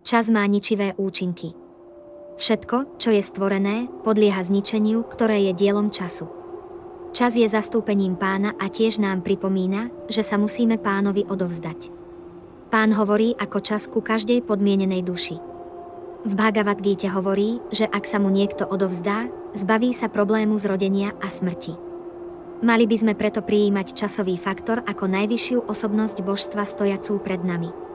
Čas má ničivé účinky. Všetko, čo je stvorené, podlieha zničeniu, ktoré je dielom času. Čas je zastúpením Pána a tiež nám pripomína, že sa musíme Pánovi odovzdať. Pán hovorí ako čas ku každej podmienenej duši. V Bhagavad Gíte hovorí, že ak sa mu niekto odovzdá, zbaví sa problému zrodenia a smrti. Mali by sme preto prijímať časový faktor ako najvyššiu osobnosť božstva stojacú pred nami.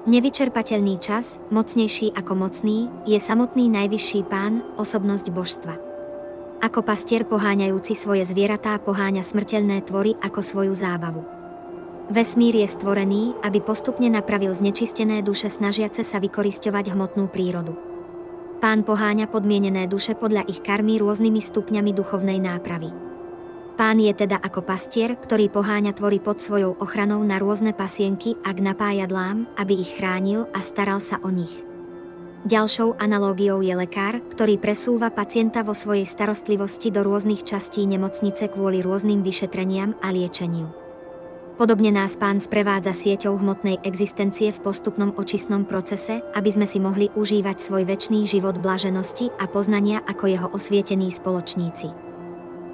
Nevyčerpateľný čas, mocnejší ako mocný, je samotný najvyšší Pán, osobnosť božstva. Ako pastier poháňajúci svoje zvieratá poháňa smrteľné tvory ako svoju zábavu. Vesmír je stvorený, aby postupne napravil znečistené duše snažiace sa vykorisťovať hmotnú prírodu. Pán poháňa podmienené duše podľa ich karmy rôznymi stupňami duchovnej nápravy. Pán je teda ako pastier, ktorý poháňa tvory pod svojou ochranou na rôzne pasienky a k napájadlám, aby ich chránil a staral sa o nich. Ďalšou analógiou je lekár, ktorý presúva pacienta vo svojej starostlivosti do rôznych častí nemocnice kvôli rôznym vyšetreniam a liečeniu. Podobne nás Pán sprevádza sieťou hmotnej existencie v postupnom očistnom procese, aby sme si mohli užívať svoj večný život blaženosti a poznania ako jeho osvietení spoločníci.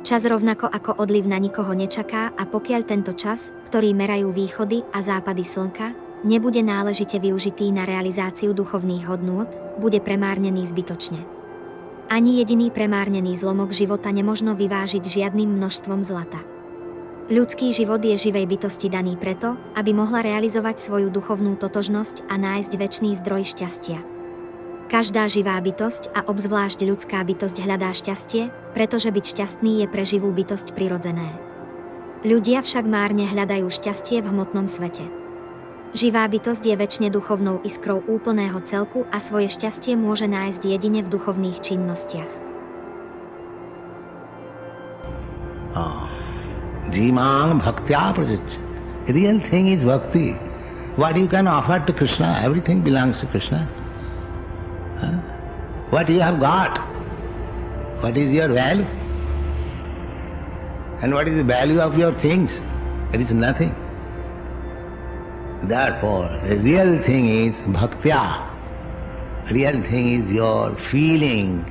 Čas rovnako ako odliv na nikoho nečaká a pokiaľ tento čas, ktorý merajú východy a západy slnka, nebude náležite využitý na realizáciu duchovných hodnôt, bude premárnený zbytočne. Ani jediný premárnený zlomok života nemožno vyvážiť žiadnym množstvom zlata. Ľudský život je živej bytosti daný preto, aby mohla realizovať svoju duchovnú totožnosť a nájsť večný zdroj šťastia. Každá živá bytosť a obzvlášť ľudská bytosť hľadá šťastie, pretože byť šťastný je pre živú bytosť prirodzené. Ľudia však márne hľadajú šťastie v hmotnom svete. Živá bytosť je večne duchovnou iskrou úplného celku a svoje šťastie môže nájsť jedine v duchovných činnostiach. Jimang bhaktya prajach. Real thing is bhakti. What you can offer to Krishna, everything belongs to Krishna. What you have got? What is your value? And what is the value of your things? It is nothing. Therefore, the real thing is bhaktya. Real thing is your feeling